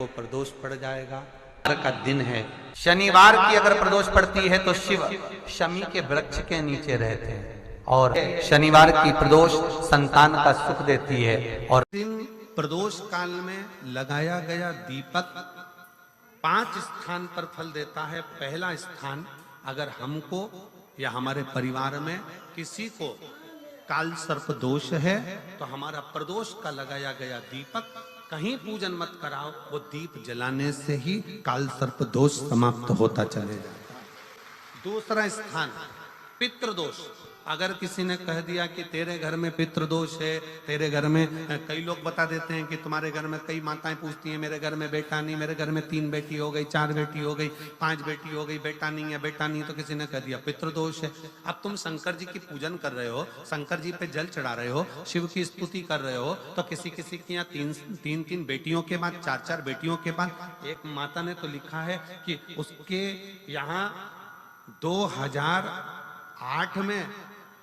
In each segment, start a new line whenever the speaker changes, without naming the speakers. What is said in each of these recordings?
तो प्रदोष पड़ जाएगा। का दिन है, शनिवार की अगर प्रदोष पड़ती है तो शिव शमी के वृक्ष के नीचे रहते हैं और शनिवार की प्रदोष संतान का सुख देती है। और दिन प्रदोष काल में लगाया गया दीपक 5 स्थान पर फल देता है। पहला स्थान, अगर हमको या हमारे परिवार में किसी को काल सर्प दोष है तो हमारा प्रदोष का लगाया गया दीपक कहीं पूजन मत कराओ, वो दीप जलाने से ही काल सर्प दोष समाप्त होता चले जाता है। दूसरा स्थान, पितृदोष। अगर किसी ने कह दिया कि तेरे घर में पितृदोष है, तेरे घर में, कई लोग बता देते हैं कि तुम्हारे घर में कई माताएं पूछती हैं, मेरे घर में बेटा नहीं, मेरे घर में 3 बेटी हो गई, 4 बेटी हो गई, 5 बेटी हो गई, बेटा नहीं है, बेटा नहीं, तो किसी ने कह दिया पितृदोष है। अब तुम शंकर जी की पूजन कर रहे हो, शंकर जी पे जल चढ़ा रहे हो, शिव की स्तुति कर रहे हो, तो किसी किसी की यहाँ 3 बेटियों के बाद, 4 बेटियों के बाद, एक माता ने तो लिखा है कि उसके यहाँ 2008 में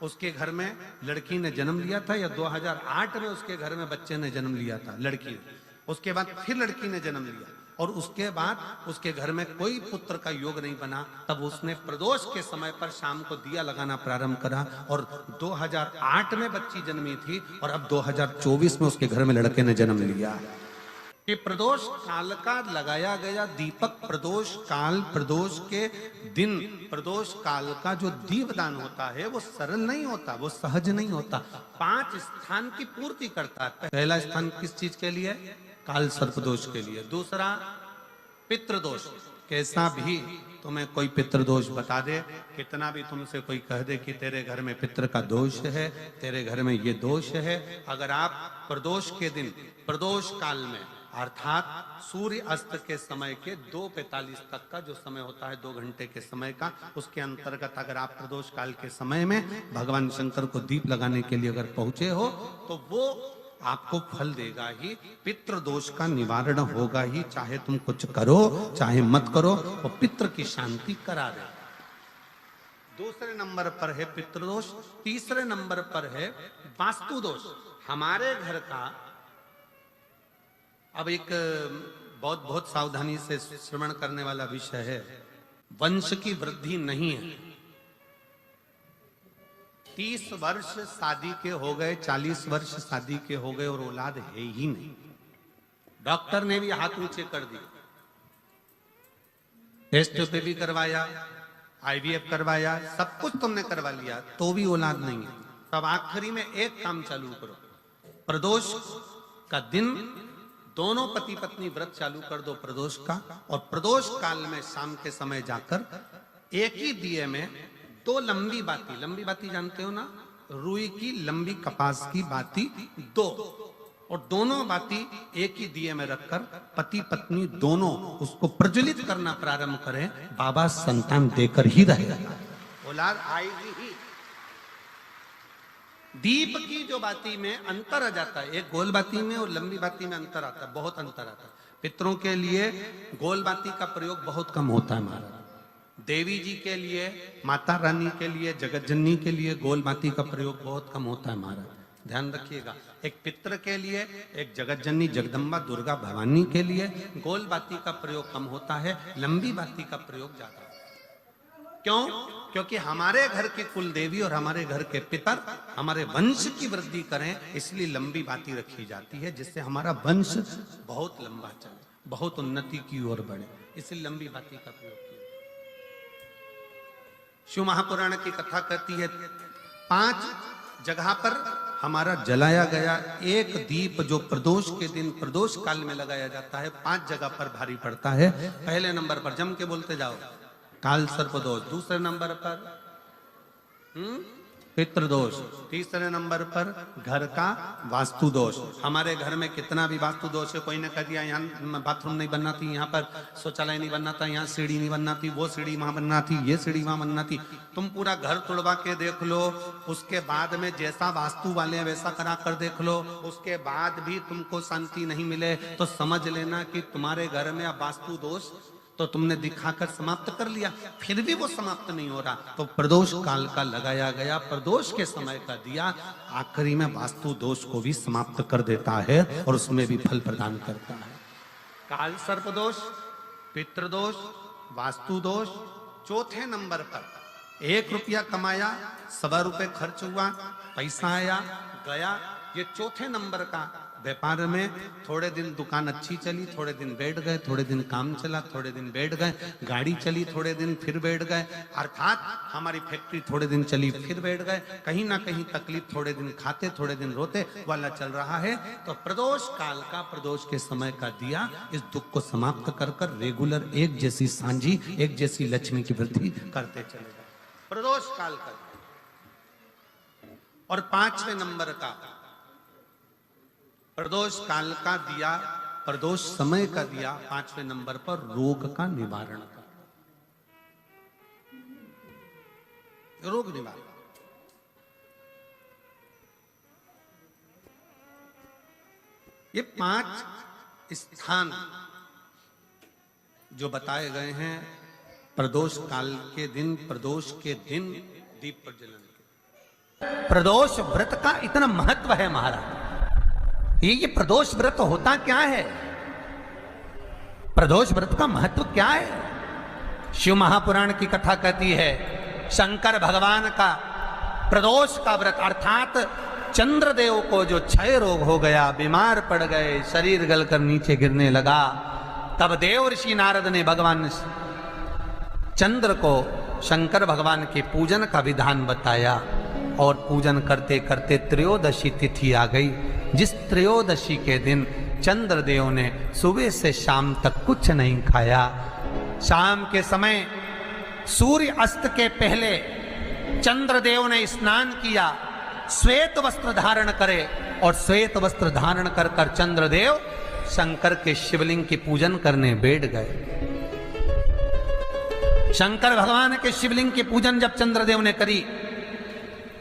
उसके घर में लड़की ने जन्म लिया था, या 2008 में उसके घर में बच्चे ने जन्म लिया था, लड़की ने। उसके बाद फिर लड़की ने जन्म लिया और उसके बाद उसके घर में कोई पुत्र का योग नहीं बना। तब उसने प्रदोष के समय पर शाम को दिया लगाना प्रारंभ करा और 2008 में बच्ची जन्मी थी और अब 2024 में उसके घर में लड़के ने जन्म लिया। कि प्रदोष काल का लगाया गया दीपक, प्रदोष काल, प्रदोष के दिन, प्रदोष काल का जो दीपदान होता है वो सरल नहीं होता, वो सहज नहीं होता। 5 स्थान की पूर्ति करता है। पहला स्थान किस चीज के लिए? काल सर्प दोष के लिए। दूसरा पितृदोष। कैसा भी तुम्हें कोई पितृदोष बता दे, कितना भी तुमसे कोई कह दे कि तेरे घर में पितृ का दोष है, तेरे घर में ये दोष है, अगर आप प्रदोष के दिन, प्रदोष काल में अर्थात सूर्य अस्त के समय के 2:45 तक का जो समय होता है, 2 घंटे के समय का, उसके अंतर्गत अगर आप प्रदोष काल के समय में भगवान शंकर को दीप लगाने के लिए अगर पहुंचे हो तो वो आपको फल देगा ही, पितृदोष का निवारण होगा ही। चाहे तुम कुछ करो चाहे मत करो, वो पितृ की शांति करा दे। दूसरे नंबर पर है पितृदोष। तीसरे नंबर पर है वास्तु दोष। हमारे घर का, अब एक बहुत सावधानी से श्रवण करने वाला विषय है, वंश की वृद्धि नहीं है। 30 वर्ष शादी के हो गए, 40 वर्ष शादी के हो गए और औलाद है ही नहीं। डॉक्टर ने भी हाथ ऊंचे कर दिए, टेस्ट पे भी करवाया, IVF करवाया, सब कुछ तुमने करवा लिया, तो भी औलाद नहीं है। तब आखिरी में एक काम चालू करो, प्रदोष का दिन दोनों पति पत्नी व्रत चालू कर दो प्रदोष का, और प्रदोष काल में शाम के समय जाकर एक ही दिए में 2 लंबी बाती जानते हो ना, रुई की लंबी कपास की बाती 2, और दोनों बाती एक ही दिए में रखकर पति पत्नी दोनों उसको प्रज्वलित करना प्रारंभ करें। बाबा संतान देकर ही रहेगा, औलाद आएगी ही। दीप की जो बाती में अंतर आ जाता है, एक गोल बाती में और लंबी बाती में अंतर आता है, बहुत अंतर आता है। पितरों के लिए गोल बाती का प्रयोग बहुत कम होता है महाराज। देवी जी के लिए, माता रानी के लिए, जगत जननी के लिए गोल बाती का प्रयोग बहुत कम होता है महाराज, ध्यान रखिएगा। एक पितर के लिए, एक जगत जननी जगदम्बा दुर्गा भवानी के लिए गोल बाती का प्रयोग कम होता है, लंबी बाती का प्रयोग ज्यादा। क्यों? क्योंकि हमारे घर की कुल देवी और हमारे घर के पितर हमारे वंश की वृद्धि करें, इसलिए लंबी बाती रखी जाती है, जिससे हमारा वंश बहुत लंबा चले, बहुत उन्नति की ओर बढ़े, इसलिए लंबी बाती का प्रयोग किया। शिव महापुराण की कथा कहती है 5 जगह पर हमारा जलाया गया एक दीप जो प्रदोष के दिन, प्रदोष काल में लगाया जाता है, 5 जगह पर भारी पड़ता है। पहले नंबर पर, जम के बोलते जाओ, काल सर्प दोष। दूसरे नंबर पर पितृदोष। तीसरे नंबर पर घर का वास्तु दोष। हमारे घर में कितना भी वास्तु दोष है, कोई ने कह दिया यहाँ बाथरूम नहीं बनना थी, यहाँ पर शौचालय नहीं बनना था, यहाँ सीढ़ी नहीं बनना थी, वो सीढ़ी वहां बनना थी, ये सीढ़ी वहां बनना थी। तुम पूरा घर तुड़वा के देख लो, उसके बाद में जैसा वास्तु वाले वैसा करा कर देख लो, उसके बाद भी तुमको शांति नहीं मिले तो समझ लेना कि तुम्हारे घर में अब वास्तु दोष तो तुमने दिखाकर समाप्त कर लिया, फिर भी वो समाप्त नहीं हो रहा, तो प्रदोष काल का लगाया गया प्रदोष के समय का दिया आखिरी में वास्तु दोष को भी समाप्त कर देता है और उसमें भी फल प्रदान करता है। काल सर्प दोष, पितृदोष, वास्तु दोष। चौथे नंबर पर 1 रुपया कमाया, 1.25 रुपये खर्च हुआ, पैसा आया गया। ये चौथे नंबर का व्यापार में थोड़े दिन दुकान अच्छी चली, थोड़े दिन बैठ गए, थोड़े दिन काम चला, थोड़े दिन बैठ गए, गाड़ी चली थोड़े दिन फिर बैठ गए, अर्थात हमारी फैक्ट्री थोड़े दिन चली फिर बैठ गए। कहीं ना कहीं तकलीफ, थोड़े दिन खाते थोड़े दिन रोते वाला चल रहा है। तो प्रदोष काल का, प्रदोष के समय का दिया इस दुख को समाप्त कर कर रेगुलर एक जैसी सांझी, एक जैसी लक्ष्मी की वृद्धि करते चले गए। प्रदोष काल का। और 5वें नंबर का प्रदोष काल का दिया, प्रदोष समय का दिया 5वें नंबर पर रोग का निवारण का, रोग निवारण। ये 5 स्थान जो बताए गए हैं प्रदोष काल के दिन, प्रदोष के दिन दीप प्रज्वलन के। प्रदोष व्रत का इतना महत्व है महाराज। ये प्रदोष व्रत होता क्या है? प्रदोष व्रत का महत्व क्या है? शिव महापुराण की कथा कहती है शंकर भगवान का प्रदोष का व्रत, अर्थात चंद्रदेव को जो क्षय रोग हो गया, बीमार पड़ गए, शरीर गलकर नीचे गिरने लगा, तब देव ऋषि नारद ने भगवान चंद्र को शंकर भगवान के पूजन का विधान बताया। और पूजन करते करते त्रयोदशी तिथि आ गई, जिस त्रयोदशी के दिन चंद्रदेव ने सुबह से शाम तक कुछ नहीं खाया। शाम के समय सूर्य अस्त के पहले चंद्रदेव ने स्नान किया, श्वेत वस्त्र धारण करे, और श्वेत वस्त्र धारण कर कर चंद्रदेव शंकर के शिवलिंग की पूजन करने बैठ गए। शंकर भगवान के शिवलिंग की पूजन जब चंद्रदेव ने करी,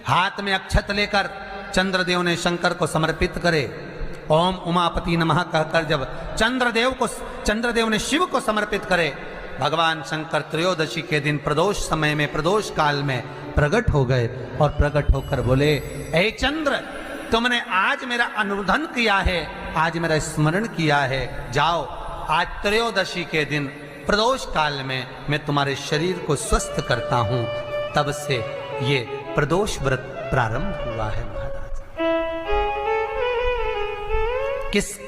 हाथ में अक्षत लेकर चंद्रदेव ने शंकर को समर्पित करे, ओम उमापति नमः कहकर जब चंद्रदेव ने शिव को समर्पित करे, भगवान शंकर त्रयोदशी के दिन प्रदोष समय में, प्रदोष काल में प्रकट हो गए। और प्रकट होकर बोले, ऐ चंद्र, तुमने आज मेरा अनुमोदन किया है, आज मेरा स्मरण किया है, जाओ आज त्रयोदशी के दिन प्रदोष काल में मैं तुम्हारे शरीर को स्वस्थ करता हूं। तब से ये प्रदोष व्रत प्रारंभ हुआ है महाराज।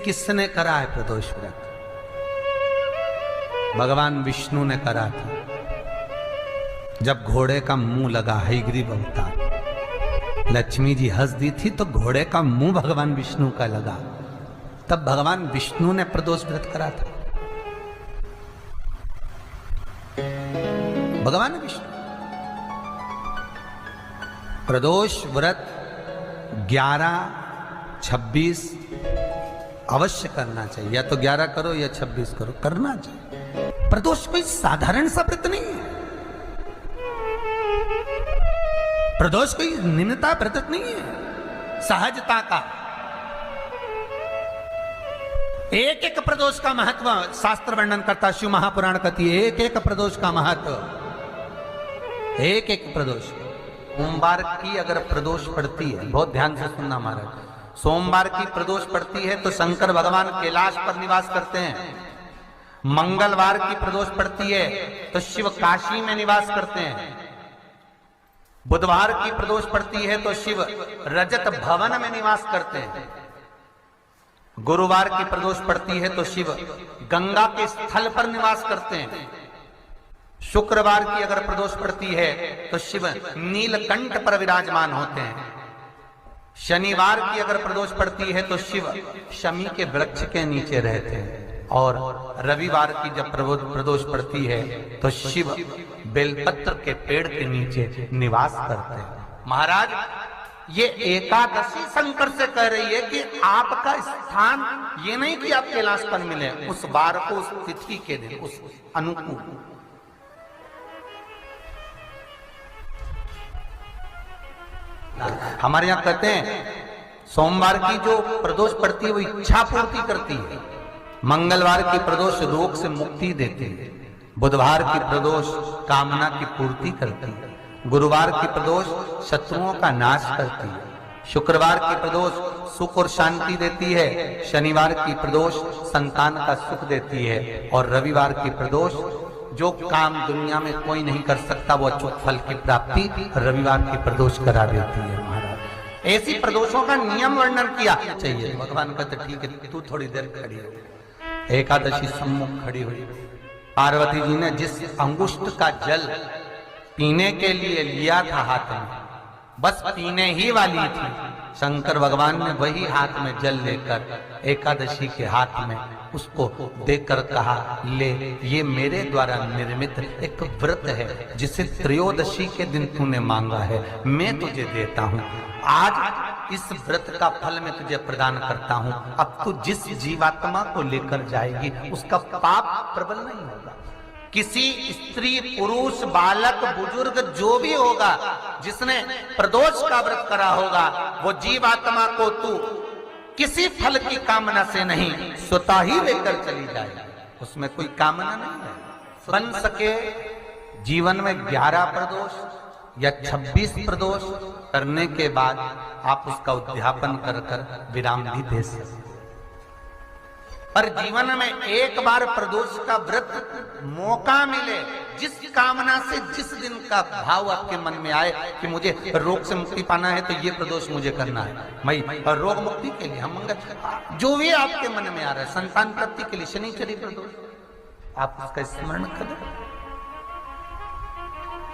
किसने करा है प्रदोष व्रत? भगवान विष्णु ने करा था। जब घोड़े का मुंह लगा, हयग्रीव अवतार, लक्ष्मी जी हंस दी थी तो घोड़े का मुंह भगवान विष्णु का लगा, तब भगवान विष्णु ने प्रदोष व्रत करा था। भगवान विष्णु प्रदोष व्रत 11, 26 अवश्य करना चाहिए। या तो 11 करो या 26 करो, करना चाहिए। प्रदोष कोई साधारण सा व्रत नहीं है, प्रदोष कोई निम्नता व्रत नहीं है, सहजता का। एक एक प्रदोष का महत्व शास्त्र वर्णन करता, शिव महापुराण कहती है एक एक प्रदोष का महत्व, एक एक प्रदोष। सोमवार की अगर प्रदोष पड़ती है, बहुत ध्यान से सुनना महाराज, सोमवार की प्रदोष पड़ती है तो शंकर भगवान कैलाश पर निवास करते हैं। मंगलवार की प्रदोष पड़ती है तो शिव काशी में निवास करते हैं। बुधवार की प्रदोष पड़ती है तो शिव रजत भवन में निवास करते हैं। गुरुवार की प्रदोष पड़ती है तो शिव गंगा के स्थल पर निवास करते हैं। शुक्रवार की अगर प्रदोष पड़ती है तो शिव नीलकंठ पर विराजमान होते हैं। शनिवार की अगर प्रदोष पड़ती है तो शिव शमी के वृक्ष के नीचे रहते हैं। और रविवार की जब प्रदोष पड़ती है तो शिव बेलपत्र के पेड़ के नीचे निवास करते हैं। महाराज, ये एकादशी शंकर से कह रही है कि आपका स्थान ये नहीं कि आप कैलाश पर मिले, उस बार को, उस तिथि के दिन, उस अनुकूल। हमारे यहां कहते हैं सोमवार की जो प्रदोष पड़ती है वो इच्छा पूर्ति करती है, मंगलवार की प्रदोष रोग से मुक्ति देती है, बुधवार की प्रदोष कामना की पूर्ति करती है, गुरुवार की प्रदोष शत्रुओं का नाश करती है,
शुक्रवार की प्रदोष सुख और शांति देती है, शनिवार की प्रदोष संतान का सुख देती है, और रविवार की प्रदोष जो काम दुनिया में कोई नहीं कर सकता वो अचूक फल की प्राप्ति रविवार की प्रदोष करा देती है। महाराज ऐसी प्रदोषों का नियम वर्णन किया चाहिए। भगवान कहते ठीक है तू थोड़ी देर खड़ी हो। एकादशी सम्मुख खड़ी हुई, पार्वती जी ने जिस अंगुष्ठ का जल पीने के लिए लिया था हाथ में, बस पीने ही वाली थी, शंकर भगवान ने वही हाथ में जल लेकर एकादशी के हाथ में उसको देकर कहा ले, ये मेरे द्वारा निर्मित एक व्रत है जिसे त्रयोदशी के दिन तूने मांगा है, मैं तुझे देता हूँ। आज इस व्रत का फल मैं तुझे प्रदान करता हूँ। अब तू जिस जीवात्मा को लेकर जाएगी उसका पाप प्रबल नहीं होगा। किसी स्त्री पुरुष बालक बुजुर्ग जो भी होगा जिसने प्रदोष का व्रत करा होगा वो जीवात्मा को तू किसी फल की कामना से नहीं स्वतः ही लेकर चली जाएगी। उसमें कोई कामना नहीं है। बन सके जीवन में 11 प्रदोष या 26 प्रदोष करने के बाद आप उसका उद्यापन कर विराम भी दे सकते। पर जीवन में एक बार प्रदोष का व्रत मौका मिले, जिस कामना से जिस दिन का भाव आपके मन में आए कि मुझे रोग से मुक्ति पाना है तो ये प्रदोष मुझे करना है, मैं रोग मुक्ति के लिए हम मंगल जो भी आपके मन में आ रहा है, संतान प्राप्ति के लिए शनिचरी प्रदोष, आप उसका स्मरण करें।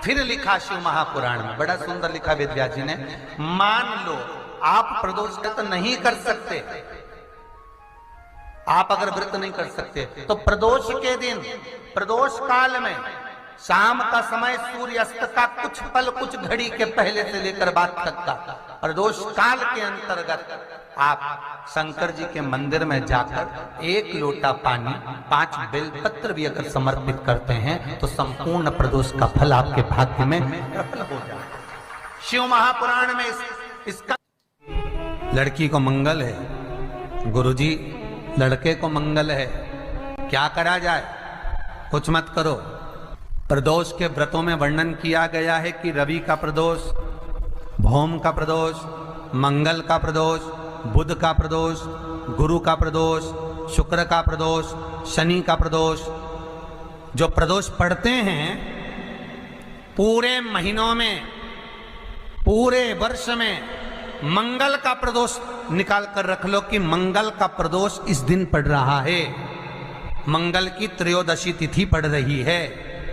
फिर लिखा शिव महापुराण में, बड़ा सुंदर लिखा वेदव्यास जी ने, मान लो आप प्रदोष का तो नहीं कर सकते, आप अगर व्रत नहीं कर सकते तो प्रदोष के दिन प्रदोष काल में शाम का समय सूर्यास्त का कुछ पल कुछ घड़ी के पहले से लेकर बाद तक का प्रदोष काल के अंतर्गत आप शंकर जी के मंदिर में जाकर 1 लोटा पानी 5 बेलपत्र भी अगर समर्पित करते हैं तो संपूर्ण प्रदोष का फल आपके भाग्य में प्रबल हो जाए। शिव महापुराण में इसका
लड़की को मंगल है, गुरुजी लड़के को मंगल है, क्या करा जाए? कुछ मत करो। प्रदोष के व्रतों में वर्णन किया गया है कि रवि का प्रदोष, भौम का प्रदोष, मंगल का प्रदोष, बुध का प्रदोष, गुरु का प्रदोष, शुक्र का प्रदोष, शनि का प्रदोष। जो प्रदोष पढ़ते हैं पूरे महीनों में, पूरे वर्ष में मंगल का प्रदोष निकाल कर रख लो कि मंगल का प्रदोष इस दिन पड़ रहा है, मंगल की त्रयोदशी तिथि पड़ रही है,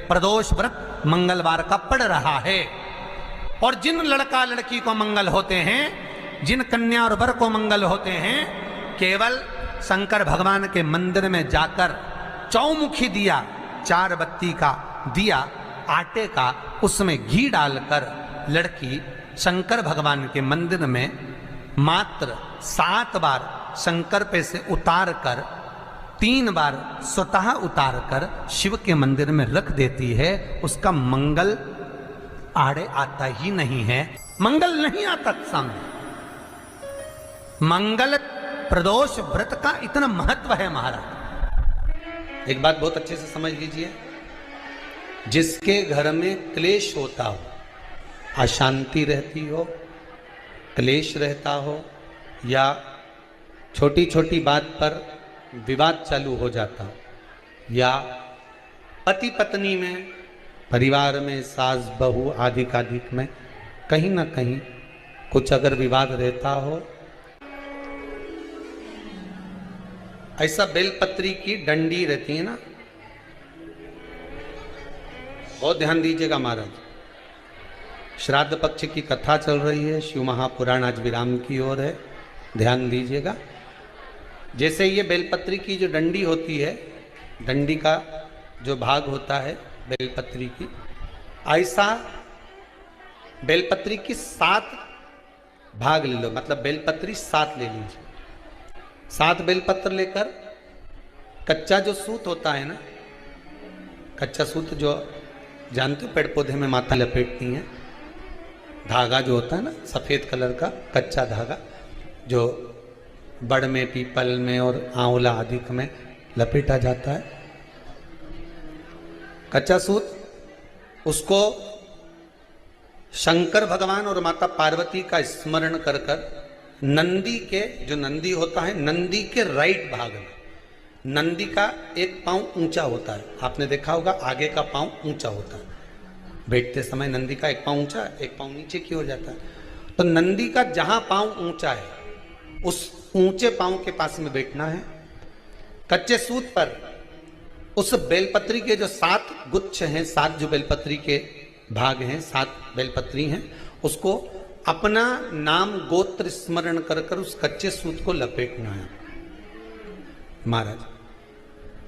प्रदोष व्रत मंगलवार का पड़ रहा है। और जिन लड़का लड़की को मंगल होते हैं, जिन कन्या और वर को मंगल होते हैं, केवल शंकर भगवान के मंदिर में जाकर चौमुखी दिया, 4 बत्ती का दिया आटे का, उसमें घी डालकर लड़की शंकर भगवान के मंदिर में मात्र 7 बार शंकर पे से उतार कर 3 बार स्वतः उतार कर शिव के मंदिर में रख देती है। उसका मंगल आड़े आता ही नहीं है, मंगल नहीं आता सामने। मंगल प्रदोष व्रत का इतना महत्व है महाराज। एक बात बहुत अच्छे से समझ लीजिए, जिसके घर में क्लेश होता हो, अशांति रहती हो, क्लेश रहता हो, या छोटी छोटी बात पर विवाद चालू हो जाता हो, या पति पत्नी में, परिवार में, सास बहू आदि कादिक में कहीं ना कहीं कुछ अगर विवाद रहता हो, ऐसा बेलपत्री की डंडी रहती है ना, बहुत ध्यान दीजिएगा महाराज। श्राद्ध पक्ष की कथा चल रही है, शिव महापुराण आज विराम की ओर है, ध्यान दीजिएगा। जैसे ये बेलपत्री की जो डंडी होती है, डंडी का जो भाग होता है बेलपत्री की, ऐसा बेलपत्री की 7 भाग ले लो, मतलब बेलपत्री 7 ले लीजिए। 7 बेलपत्र लेकर कच्चा जो सूत होता है ना, कच्चा सूत जो जानते हो पेड़ पौधे में माता लपेटती हैं, धागा जो होता है ना सफेद कलर का कच्चा धागा, जो बड़ में, पीपल में और आंवला आदि में लपेटा जाता है, कच्चा सूत, उसको
शंकर भगवान और माता पार्वती का स्मरण कर कर नंदी के, जो नंदी होता है, नंदी के राइट भाग में, नंदी का एक पांव ऊंचा होता है। आपने देखा होगा आगे का पांव ऊंचा होता है, बैठते समय नंदी का एक पांव ऊंचा, एक पांव नीचे की हो जाता है। तो नंदी का जहां पांव ऊंचा है उस ऊंचे पांव के पास में बैठना है। कच्चे सूत पर उस बेलपत्री के जो 7 गुच्छ हैं, 7 जो बेलपत्री के भाग हैं, 7 बेलपत्री हैं, उसको अपना नाम गोत्र स्मरण कर कर उस कच्चे सूत को लपेटना है। महाराज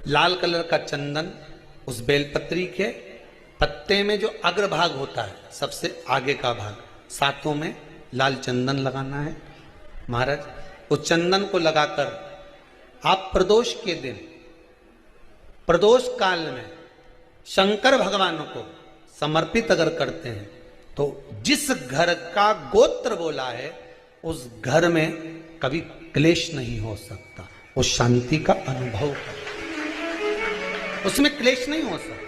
लाल कलर का चंदन उस बेलपत्री के पत्ते में जो अग्रभाग होता है, सबसे आगे का भाग, 7 में लाल चंदन लगाना है। महाराज उस चंदन को लगाकर आप प्रदोष के दिन, प्रदोष काल में शंकर भगवान को समर्पित अगर करते हैं तो जिस घर का गोत्र बोला है उस घर में कभी क्लेश नहीं हो सकता, उस शांति का अनुभव कर, उसमें क्लेश नहीं हो सकता।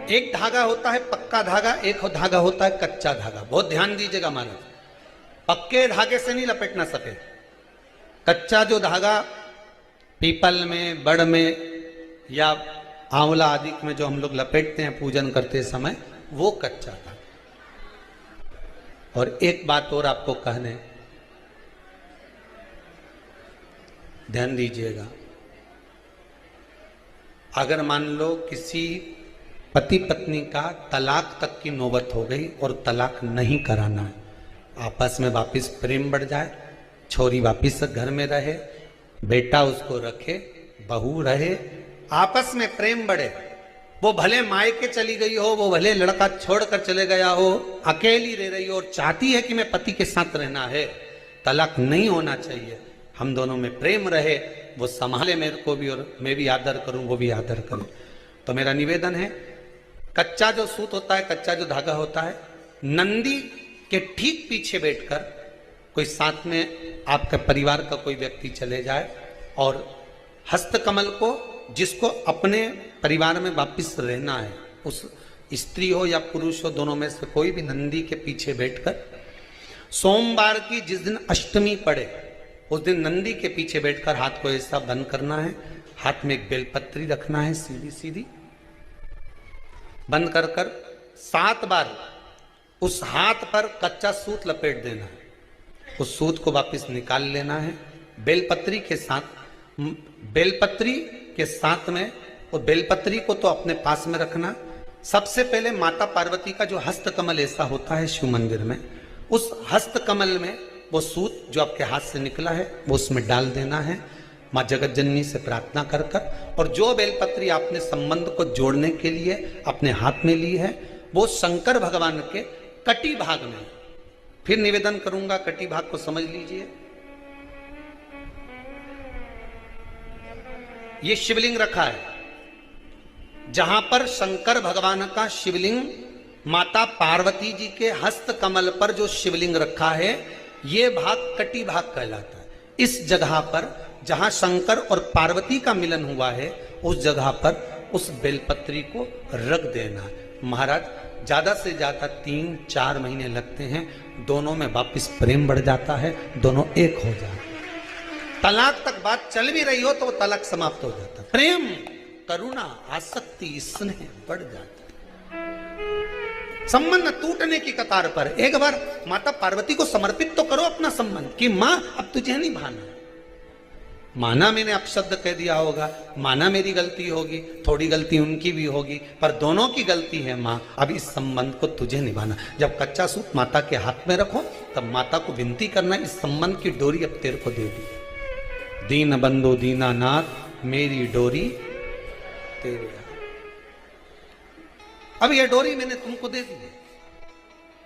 एक धागा होता है पक्का धागा, एक धागा होता है कच्चा धागा। बहुत ध्यान दीजिएगा महाराज, पक्के धागे से नहीं लपेटना सफेद, कच्चा जो धागा पीपल में, बड़ में या आंवला आदि में जो हम लोग लपेटते हैं पूजन करते समय, वो कच्चा धागा। और एक बात और आपको कहने, ध्यान दीजिएगा, अगर मान लो किसी पति पत्नी का तलाक तक की नौबत हो गई और तलाक नहीं कराना है, आपस में वापिस प्रेम बढ़ जाए, छोरी वापिस घर में रहे, बेटा उसको रखे, बहू रहे, आपस में प्रेम बढ़े, वो भले मायके चली गई हो, वो भले लड़का छोड़कर चले गया हो, अकेली रह रही हो और चाहती है कि मैं पति के साथ रहना है, तलाक नहीं होना चाहिए, हम दोनों में प्रेम रहे, वो संभाले मेरे को भी और मैं भी आदर करूं, वो भी आदर करे। तो मेरा निवेदन है, कच्चा जो सूत होता है, कच्चा जो धागा होता है, नंदी के ठीक पीछे बैठकर कोई साथ में आपके परिवार का कोई व्यक्ति चले जाए और हस्तकमल को, जिसको अपने परिवार में वापिस रहना है, उस स्त्री हो या पुरुष हो, दोनों में से कोई भी नंदी के पीछे बैठकर, सोमवार की जिस दिन अष्टमी पड़े उस दिन नंदी के पीछे बैठकर हाथ को ऐसा बंद करना है, हाथ में एक बेलपत्री रखना है, सीधी सीधी बंद कर कर 7 बार उस हाथ पर कच्चा सूत लपेट देना है, उस सूत को वापस निकाल लेना है। बेलपत्री के साथ, बेलपत्री के साथ में, और बेलपत्री को तो अपने पास में रखना। सबसे पहले माता पार्वती का जो हस्तकमल ऐसा होता है शिव मंदिर में, उस हस्तकमल में वो सूत जो आपके हाथ से निकला है वो उसमें डाल देना है, माँ जगत जननी से प्रार्थना कर कर, और जो बेलपत्री आपने संबंध को जोड़ने के लिए अपने हाथ में ली है वो शंकर भगवान के कटी भाग में, फिर निवेदन करूंगा कटी भाग को समझ लीजिए। ये शिवलिंग रखा है, जहां पर शंकर भगवान का शिवलिंग, माता पार्वती जी के हस्त कमल पर जो शिवलिंग रखा है, ये भाग कटी भाग कहलाता है। इस जगह पर जहां शंकर और पार्वती का मिलन हुआ है, उस जगह पर उस बेलपत्री को रख देना है। महाराज ज्यादा से ज्यादा 3-4 महीने लगते हैं, दोनों में वापिस प्रेम बढ़ जाता है, दोनों एक हो जाते हैं। तलाक तक बात चल भी रही हो तो वो तलाक समाप्त हो जाता है, प्रेम, करुणा, आसक्ति, स्नेह बढ़ जाता है। संबंध टूटने की कतार पर एक बार माता पार्वती को समर्पित तो करो अपना संबंध कि मां अब तुझे नहीं भाना, माना मैंने अपशब्द कह दिया होगा, माना मेरी गलती होगी, थोड़ी गलती उनकी भी होगी, पर दोनों की गलती है माँ, अब इस संबंध को तुझे निभाना। जब कच्चा सूत माता के हाथ में रखो तब माता को विनती करना, इस संबंध की डोरी अब तेरे को दे दी, दीन बंधु दीनानाथ मेरी डोरी तेरे, अब ये डोरी मैंने तुमको दे दी है,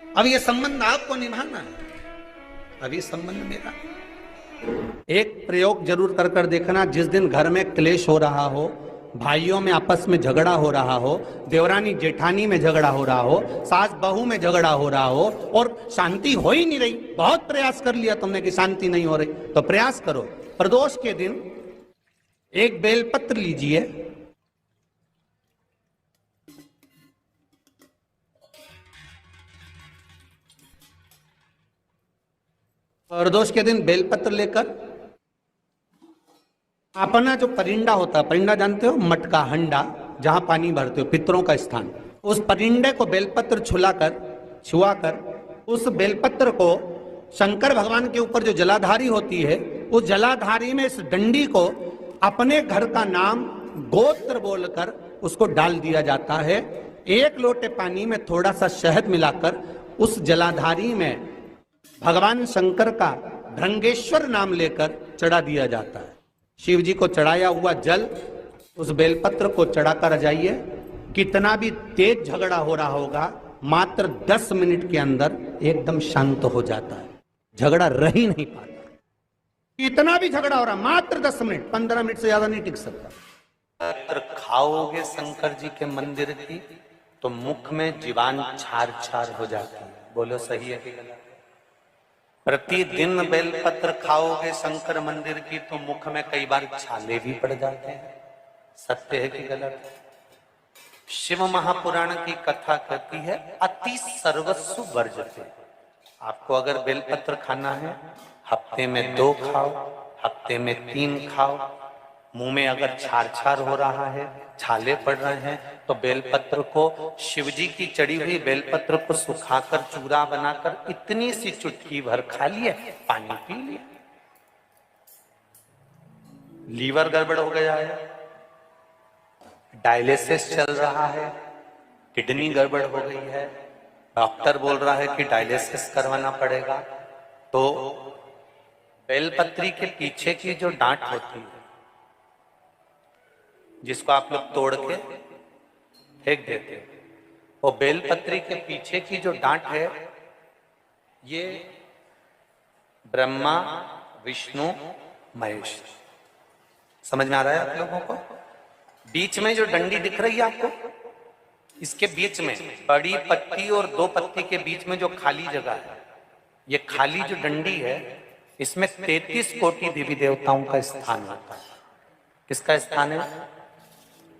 अब ये संबंध आपको निभाना है, अब ये संबंध मेरा। एक प्रयोग जरूर कर कर देखना, जिस दिन घर में क्लेश हो रहा हो, भाइयों में आपस में झगड़ा हो रहा हो, देवरानी जेठानी में झगड़ा हो रहा हो, सास बहू में झगड़ा हो रहा हो और शांति हो ही नहीं रही, बहुत प्रयास कर लिया तुमने कि शांति नहीं हो रही, तो प्रयास करो, प्रदोष के दिन एक बेलपत्र लीजिए,
प्रदोष के दिन बेलपत्र लेकर अपना जो परिंडा होता है, परिंडा जानते हो, मटका हंडा जहां पानी भरते हो, पितरों का स्थान, उस परिंडे को बेलपत्र छुआकर उस बेलपत्र को शंकर भगवान के ऊपर जो जलाधारी होती है, उस जलाधारी में इस डंडी को अपने घर का नाम गोत्र बोलकर उसको डाल दिया जाता है। एक लोटे पानी में थोड़ा सा शहद मिलाकर उस जलाधारी में भगवान शंकर का भृंगेश्वर नाम लेकर चढ़ा दिया जाता है। शिव जी को चढ़ाया हुआ जल उस बेलपत्र को चढ़ाकर जाइए, कितना भी तेज झगड़ा हो रहा होगा, मात्र 10 मिनट के अंदर एकदम शांत हो जाता है, झगड़ा रह ही नहीं पाता। इतना भी झगड़ा हो रहा, मात्र 10 मिनट, 15 मिनट से ज्यादा नहीं टिक सकता।
अगर खाओगे शंकर जी के मंदिर की तो मुख में जीवान छार छार हो जाती है। बोलो सही है कि गलत? प्रतिदिन बेलपत्र खाओगे शंकर मंदिर की तो मुख में कई बार छाले भी पड़ जाते हैं। सत्य है कि गलत? शिव महापुराण की कथा कहती है अति सर्वस्व वर्जते। आपको अगर बेलपत्र खाना है, हफ्ते में 2 खाओ, हफ्ते में 3 खाओ। मुंह में अगर छार छार हो रहा है, छाले पड़ रहे हैं, तो बेलपत्र को, शिव जी की चढ़ी हुई बेलपत्र को सुखाकर चूरा बनाकर इतनी सी चुटकी भर खा लिए, पानी पी लिया। लीवर गड़बड़ हो गया है, डायलिसिस चल रहा है, किडनी गड़बड़ हो गई है, डॉक्टर बोल रहा है कि डायलिसिस करवाना पड़ेगा, तो बेलपत्री के पीछे की जो डांट होती है, जिसको आप लोग तोड़ के फेंक देते हो, वो बेलपत्री के पीछे की जो डांट है, ये ब्रह्मा विष्णु महेश। समझ में आ रहा है आप लोगों को? बीच में जो डंडी दिख रही है आपको, इसके बीच में बड़ी पत्ती और 2 पत्ती के बीच में जो खाली जगह है, ये खाली जो डंडी है, इसमें 33 कोटि देवी देवताओं का स्थान होता है। किसका स्थान है?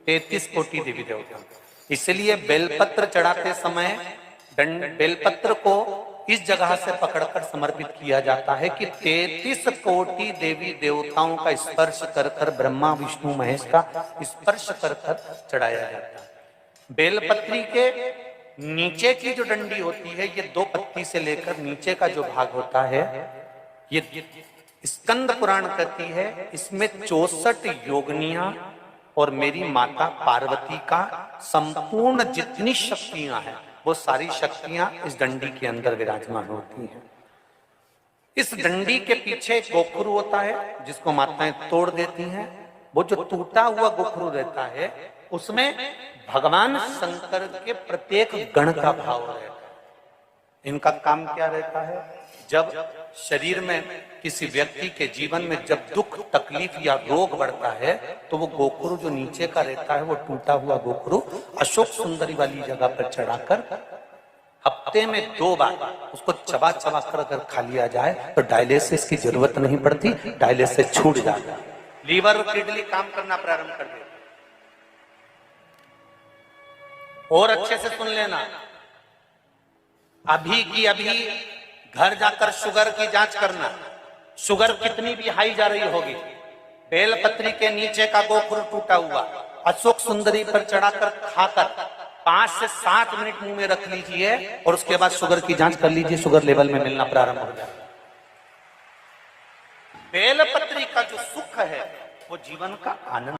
33 कोटि देवी देवता। इसलिए बेलपत्र चढ़ाते समय बेलपत्र को इस जगह से पकड़कर समर्पित किया जाता है कि 33 कोटि देवी देवताओं का स्पर्श कर कर, ब्रह्मा विष्णु महेश का स्पर्श कर कर चढ़ाया जाता है। बेलपत्री के नीचे की जो डंडी होती है, ये 2 पत्ती से लेकर नीचे का जो भाग होता है, ये स्कंद पुराण कहती है, इसमें 64 योगनियां और मेरी माता पार्वती का संपूर्ण जितनी शक्तियां हैं, वो सारी शक्तियां इस डंडी के अंदर विराजमान होती हैं। इस डंडी के पीछे एक गोखरू होता है, जिसको माताएं तोड़ देती हैं। वो जो टूटा हुआ गोखरू रहता है, उसमें भगवान शंकर के प्रत्येक गण का भाव रहता है। इनका काम क्या रहता है? जब शरीर में किसी व्यक्ति के जीवन में जब दुख तकलीफ या रोग बढ़ता है, तो वो गोखरू जो नीचे का रहता है, वो टूटा हुआ गोखरू अशोक सुंदरी वाली जगह पर चढ़ाकर हफ्ते में 2 बार उसको चबा चबा कर अगर खा लिया जाए तो डायलिसिस की जरूरत नहीं पड़ती, डायलिसिस छूट जाता है, लीवर और किडनी काम करना प्रारंभ कर देते। और अच्छे से सुन लेना, अभी की अभी घर जाकर शुगर की जांच करना। शुगर कितनी भी हाई जा रही होगी, बेलपत्री के नीचे का गोखरू टूटा हुआ अशोक सुंदरी पर चढ़ाकर खाकर 5 से 7 मिनट मुंह में रख लीजिए और उसके बाद शुगर की जांच कर लीजिए, शुगर लेवल में मिलना प्रारंभ हो जाए। बेलपत्री का जो सुख है वो जीवन का आनंद